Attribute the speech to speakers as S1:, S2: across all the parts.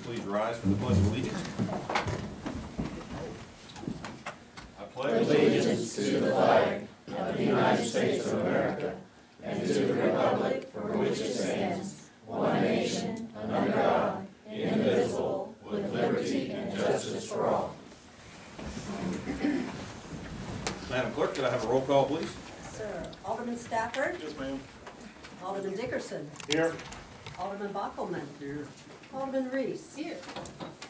S1: please rise for the Pledge of Allegiance. I pledge
S2: allegiance to the flag of the United States of America and to the republic for which it stands, one nation, under God, indivisible, with liberty and justice for all.
S1: Madam Clerk, could I have a roll call, please?
S3: Sir. Alderman Stafford.
S4: Yes, ma'am.
S3: Alderman Dickerson.
S4: Here.
S3: Alderman Bockelman.
S4: Here.
S3: Alderman Reese.
S5: Here.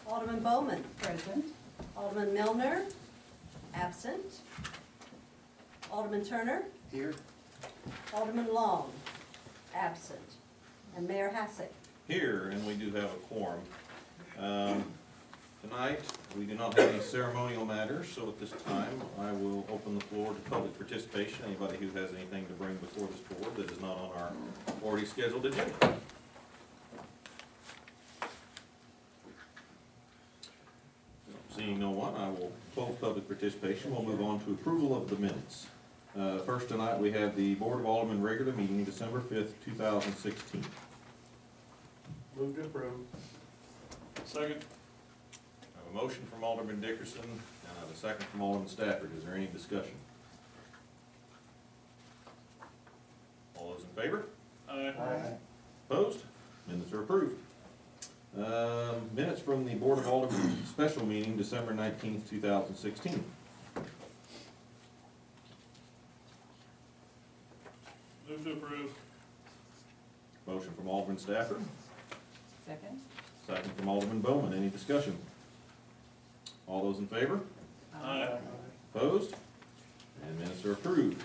S3: Alderman Bowman.
S5: Present.
S3: Alderman Milner. Absent. Alderman Turner.
S4: Here.
S3: Alderman Long. Absent. And Mayor Hassick.
S1: Here, and we do have a quorum. Tonight, we do not have any ceremonial matters, so at this time, I will open the floor to public participation. Anybody who has anything to bring before this board that is not on our already scheduled agenda. Seeing no one, I will close public participation. We'll move on to approval of the minutes. First tonight, we have the Board of Alderman regular meeting, December 5th, 2016.
S4: Move to approve. Second.
S1: I have a motion from Alderman Dickerson, and I have a second from Alderman Stafford. Is there any discussion? All those in favor?
S4: Aye.
S1: Opposed? Minutes are approved. Minutes from the Board of Alderman special meeting, December 19th, 2016.
S4: Move to approve.
S1: Motion from Alderman Stafford,
S5: Second.
S1: second from Alderman Bowman. Any discussion? All those in favor?
S4: Aye.
S1: Opposed? And minutes are approved.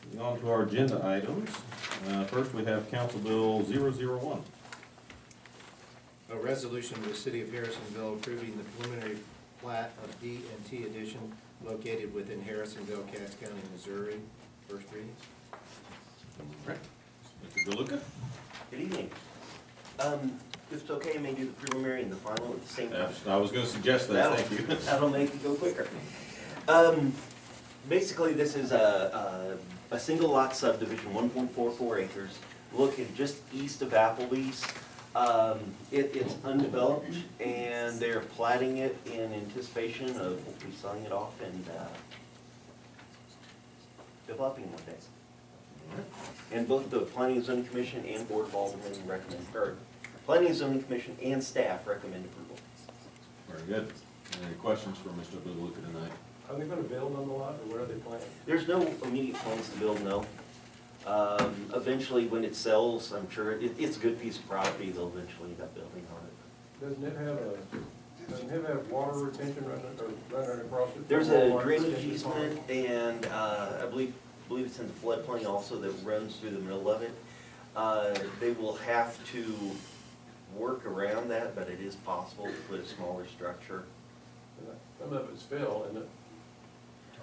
S1: Moving on to our agenda items. First, we have Council Bill 001.
S6: A resolution of the City of Harrisonville approving the preliminary plat of D&T Edition located within Harrisonville, Cass County, Missouri. First reading.
S1: Right. Mr. DeLuca?
S7: Good evening. If it's okay, I may do the preliminary and the final at the same time.
S1: I was going to suggest that, thank you.
S7: That'll make it go quicker. Basically, this is a single lot subdivision, 1.44 acres, located just east of Applebee's. It's undeveloped, and they're platting it in anticipation of hopefully selling it off and developing one day. And both the Planning and Zoning Commission and Board of Aldermen recommend, or Planning and Zoning Commission and staff recommend approval.
S1: Very good. Any questions for Mr. DeLuca tonight?
S4: Are they gonna build on the lot, or where are they planning?
S7: There's no immediate plans to build, no. Eventually, when it sells, I'm sure it's a good piece of property, they'll eventually end up building on it.
S4: Doesn't it have water retention running across it?
S7: There's a drainage easement, and I believe it's in the floodplain also that runs through the middle of it. They will have to work around that, but it is possible to put a smaller structure.
S4: Some of it's fill, isn't it?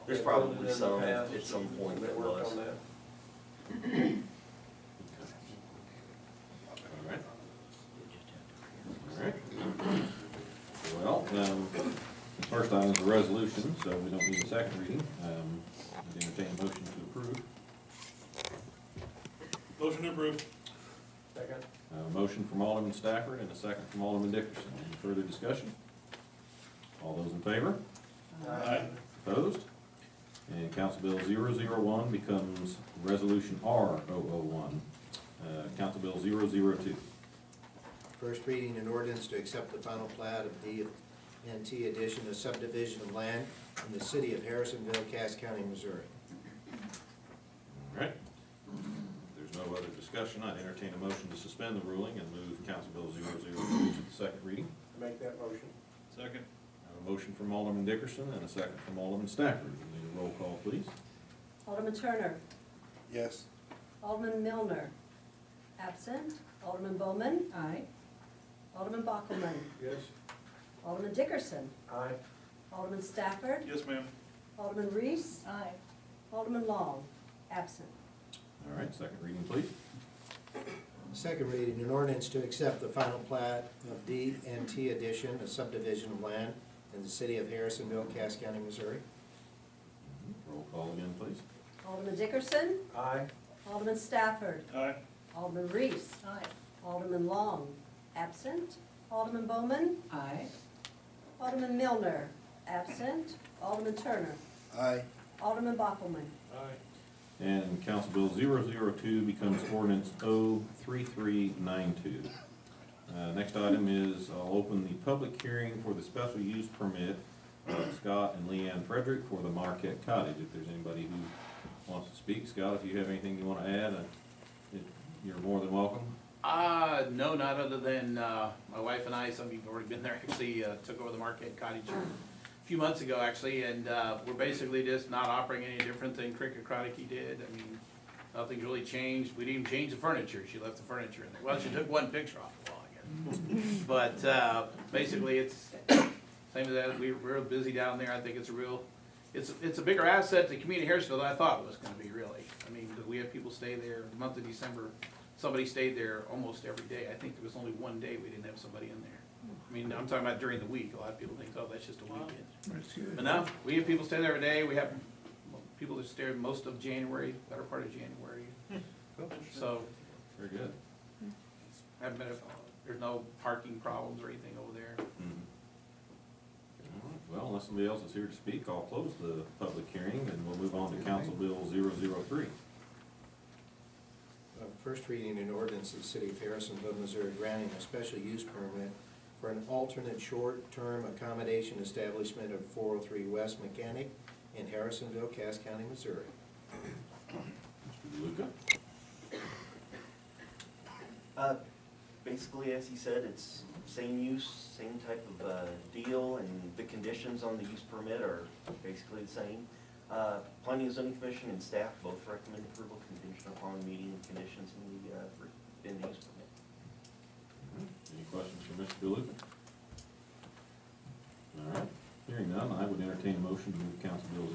S7: There's probably some at some point that was.
S4: On that.
S1: All right. All right. Well, the first item is a resolution, so we don't need a second reading. I'd entertain a motion to approve.
S4: Motion to approve. Second.
S1: A motion from Alderman Stafford and a second from Alderman Dickerson. Any further discussion? All those in favor?
S4: Aye.
S1: Opposed? And Council Bill 001 becomes Resolution R001. Council Bill 002.
S6: First reading an ordinance to accept the final plat of D&T Edition, a subdivision of land in the City of Harrisonville, Cass County, Missouri.
S1: All right. If there's no other discussion, I'd entertain a motion to suspend the ruling and move Council Bill 002 to the second reading.
S4: Make that motion. Second.
S1: I have a motion from Alderman Dickerson and a second from Alderman Stafford. We need a roll call, please.
S3: Alderman Turner.
S4: Yes.
S3: Alderman Milner. Absent. Alderman Bowman.
S5: Aye.
S3: Alderman Bockelman.
S4: Yes.
S3: Alderman Dickerson.
S4: Aye.
S3: Alderman Stafford.
S4: Yes, ma'am.
S3: Alderman Reese.
S5: Aye.
S3: Alderman Long. Absent.
S1: All right, second reading, please.
S6: Second reading an ordinance to accept the final plat of D&T Edition, a subdivision of land in the City of Harrisonville, Cass County, Missouri.
S1: Roll call again, please.
S3: Alderman Dickerson.
S4: Aye.
S3: Alderman Stafford.
S4: Aye.
S3: Alderman Reese.
S5: Aye.
S3: Alderman Long. absent. Alderman Bowman,
S2: Aye.
S3: Alderman Milner, absent. Alderman Turner,
S6: Aye.
S3: Alderman Bockelman.
S4: Aye.
S1: And Council Bill 002 becomes ordinance 03392. Next item is I'll open the public hearing for the special use permit of Scott and Leanne Frederick for the Marquette Cottage. If there's anybody who wants to speak, Scott, if you have anything you want to add, you're more than welcome.
S5: No, not other than, my wife and I, some of you have already been there, actually, took over the Marquette Cottage a few months ago, actually, and, we're basically just not operating any different than Cricket Chronicle did. I mean, nothing's really changed. We didn't even change the furniture. She left the furniture in there. Well, she took one picture off the wall, I guess. But, basically, it's same as that. We're real busy down there. I think it's a real, it's a bigger asset to community Harrisonville than I thought it was gonna be, really. I mean, because we have people stay there, the month of December, somebody stayed there almost every day. I think there was only one day we didn't have somebody in there. I mean, I'm talking about during the week. A lot of people think, oh, that's just a weekend.
S6: That's good.
S5: But no, we have people stay there every day. We have people that stay most of January, better part of January. So,
S1: Very good.
S5: haven't been, there's no parking problems or anything over there.
S1: Mhm. All right. Well, unless somebody else is here to speak, I'll close the public hearing and we'll move on to Council Bill 003.
S6: First reading an ordinance of the city of Harrisonville, Missouri, granting a special use permit for an alternate short-term accommodation establishment of 403 West Mechanic in Harrisonville, Cass County, Missouri.
S1: Mr. DeLuca?
S7: Basically, as he said, it's same use, same type of deal, and the conditions on the use permit are basically the same. Planning and Zoning Commission and staff both recommend approval contingent upon meeting the conditions in the use permit.
S1: Any questions for Mr. DeLuca? All right, hearing none, I would entertain a motion to move Council Bill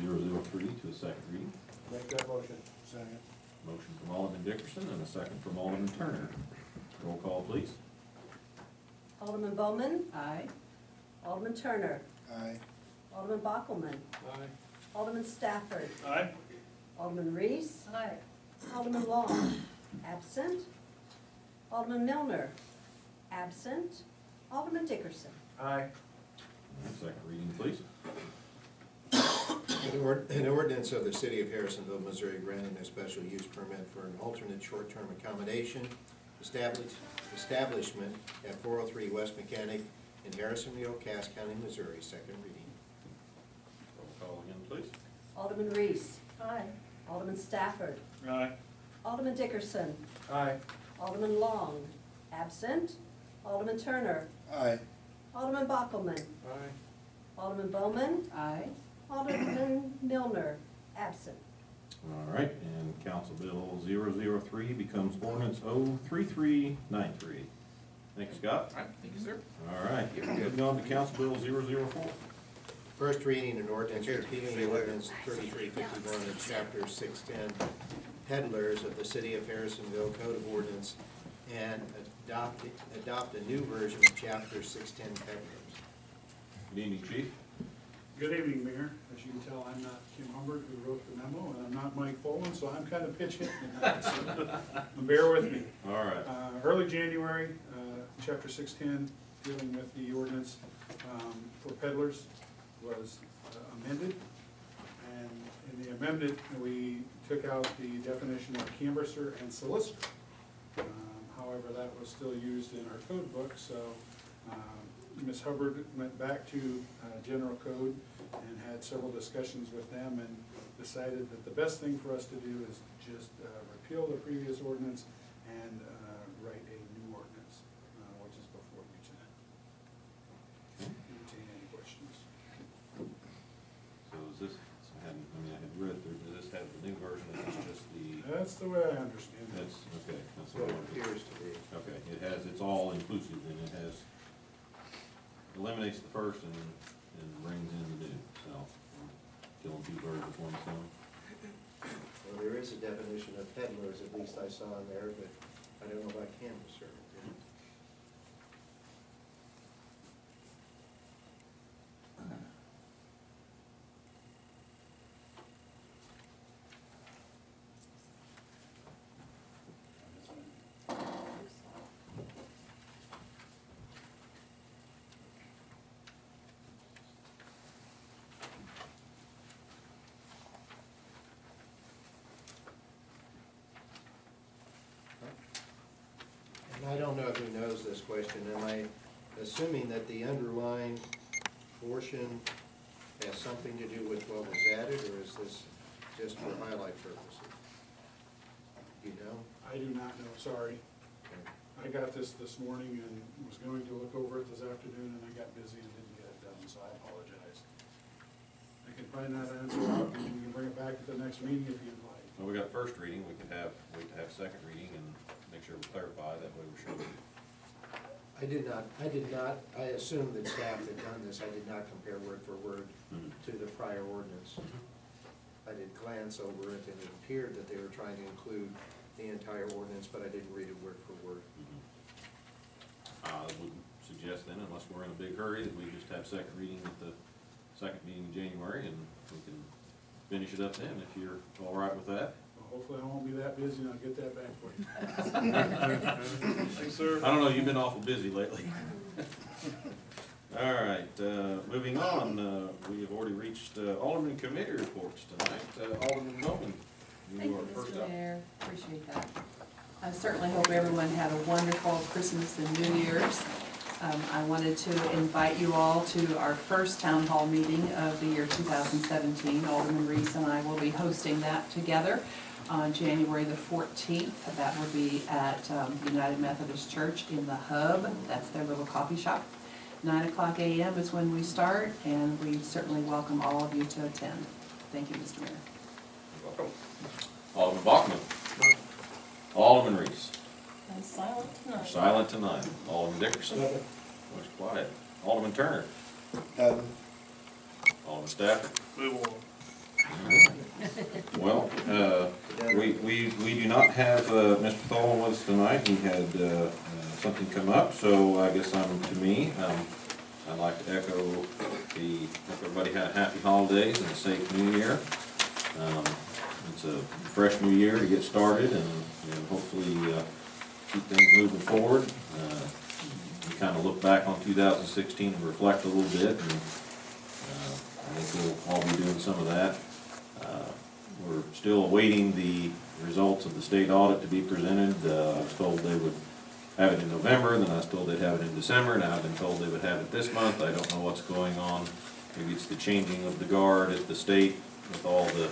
S1: 003 to a second reading.
S4: Make that motion. Second.
S1: Motion from Alderman Dickerson and a second from Alderman Turner. Roll call, please.
S3: Alderman Bowman,
S2: Aye.
S3: Alderman Turner,
S6: Aye.
S3: Alderman Bockelman,
S4: Aye.
S3: Alderman Stafford,
S4: Aye.
S3: Alderman Reese,
S2: Aye.
S3: Alderman Long, absent. Alderman Milner, absent. Alderman Dickerson.
S4: Aye.
S1: All right, second reading, please.
S6: An ordinance of the city of Harrisonville, Missouri, granting a special use permit for an alternate short-term accommodation establishment at 403 West Mechanic in Harrisonville, Cass County, Missouri, second reading.
S1: Roll call again, please.
S3: Alderman Reese,
S2: Aye.
S3: Alderman Stafford,
S4: Aye.
S3: Alderman Dickerson,
S4: Aye.
S3: Alderman Long, absent. Alderman Turner,
S6: Aye.
S3: Alderman Bockelman,
S4: Aye.
S3: Alderman Bowman,
S2: Aye.
S3: Alderman Milner, absent.
S1: All right, and Council Bill 003 becomes ordinance 03393. Thank you, Scott.
S5: All right, thank you, sir.
S1: All right, moving on to Council Bill 004.
S6: First reading an ordinance repealing the ordinance 3351 in chapter 610 peddlers of the city of Harrisonville Code of Ordinance and adopt a new version of chapter 610 peddlers.
S1: Good evening, Chief.
S8: Good evening, Mayor. As you can tell, I'm not Kim Humbert, who wrote the memo, and I'm not Mike Bowen, so I'm kind of pitch hitting tonight, so bear with me.
S1: All right.
S8: Early January, chapter 610, dealing with the ordinance for peddlers, was amended. And in the amendment, we took out the definition of canvasser and solicitor. However, that was still used in our code book, so Ms. Hubbard went back to general code and had several discussions with them and decided that the best thing for us to do is just repeal the previous ordinance and write a new ordinance, which is before you tonight. Entertain any questions?
S1: So is this, I had read through, does this have the new version, or is this just the,
S8: That's the way I understand it.
S1: that's, okay, that's
S6: So
S1: what I
S6: it
S1: wanted to-
S6: appears to be.
S1: Okay, it has, it's all inclusive, and it has, eliminates the first and brings in the new, so, killing two birds with one stone.
S6: Well, there is a definition of peddlers, at least I saw in there, but I don't know about canvasser. I don't know who knows this question. Am I assuming that the underlined portion has something to do with what was added, or is this just for highlight purposes? You know?
S8: I do not know, sorry. I got this morning and was going to look over it this afternoon, and I got busy and didn't get it done, so I apologize. I can find that answer out, and we can bring it back at the next meeting if you'd like.
S1: Well, we got first reading, we could wait to have second reading and make sure we clarify, that way we're sure.
S6: I did not, I assumed that staff had done this. I did not compare word for word to the prior ordinance. I did glance over it, and it appeared that they were trying to include the entire ordinance, but I didn't read it word for word.
S1: I would suggest then, unless we're in a big hurry, that we just have second reading at the second meeting in January, and we can finish it up then, if you're all right with that.
S8: Well, hopefully I won't be that busy, and I'll get that back for you. Thanks, sir.
S1: I don't know, you've been awful busy lately. All right, moving on, we have already reached Alderman committee reports tonight. Alderman Bowman,
S2: Thank
S1: you are
S2: you,
S1: first
S2: Mr.
S1: up.
S2: Mayor, appreciate that. I certainly hope everyone had a wonderful Christmas and New Year's. I wanted to invite you all to our first town hall meeting of the year 2017. Alderman Reese and I will be hosting that together on January the 14th. That will be at United Methodist Church in the Hub. That's their little coffee shop. 9:00 a.m. is when we start, and we certainly welcome all of you to attend. Thank you, Mr. Mayor.
S1: Welcome. Alderman Bachman. Alderman Reese.
S2: And silent tonight.
S1: Silent tonight. Alderman Dickerson. Looks quiet. Alderman Turner. Alderman Stafford. Well, we do not have Mr. Tholen with us tonight. He had something come up, so I guess to me. I'd like to echo hope everybody had happy holidays and a safe new year. It's a fresh new year to get started, and hopefully keep things moving forward. We kind of look back on 2016 and reflect a little bit, and I think we'll all be doing some of that. We're still awaiting the results of the state audit to be presented. I was told they would have it in November, and then I was told they'd have it in December. Now I've been told they would have it this month. I don't know what's going on. Maybe it's the changing of the guard at the state with all the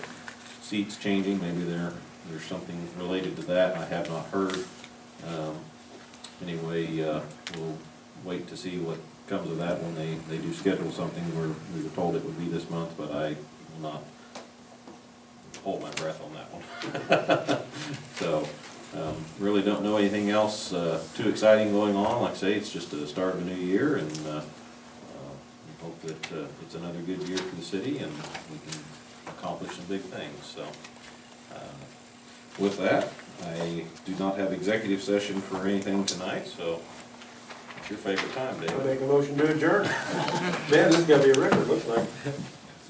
S1: seats changing. Maybe there's something related to that. I have not heard. Anyway, we'll wait to see what comes of that when they do schedule something. We were told it would be this month, but I will not hold my breath on that one. So, really don't know anything else too exciting going on. Like I say, it's just the start of a new year, and we hope that it's another good year for the city and we can accomplish some big things. So, with that, I do not have executive session for anything tonight, so it's your favorite time,
S4: I
S1: David.
S4: make a motion to adjourn. Man, this is gonna be a record, looks like.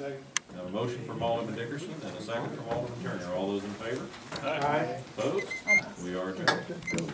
S1: I have a motion from Alderman Dickerson and a second from Alderman Turner. All those in favor?
S4: Aye.
S1: Opposed? We are adjourned.